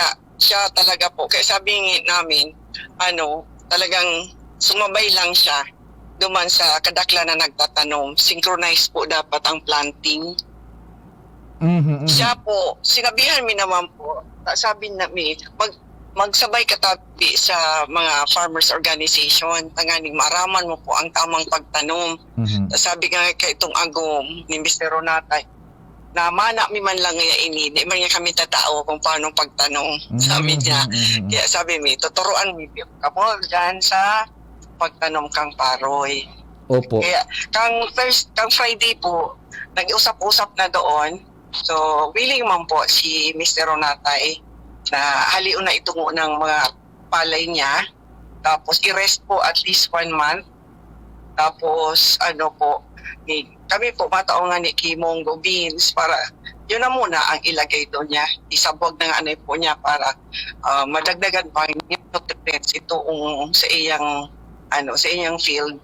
Kaya siya talaga po, kaya sabi namin, talagang sumabay lang siya duman sa kadakla na nagtatanom. Synchronize po dapat ang planting. Siya po, sinabihan mi naman po, sabi namin, magsabay katabi sa mga farmers organization, tanganing maaraman mo po ang tamang pagtanom. Sabi nga kay itong agom ni Mr. Ronatay, na mana mi man lang nga ini, di man nga kami tatao kung paano pagtanong, sabi niya. Kaya sabi mi, tuturuan mi kamo dyan sa pagtanom kang paroy. Opo. Kaya kang Friday po, nag-usap-usap na doon. So, willing man po si Mr. Ronatay na haliun na itungo ng mga palay niya. Tapos, i-rest po at least 1 month. Tapos, kami po mataongan ni Kimongo beans para yun na muna ang ilagay doon niya. Isabog ng anay po niya para madagdagan pa yung nutrients ito sa iyang field.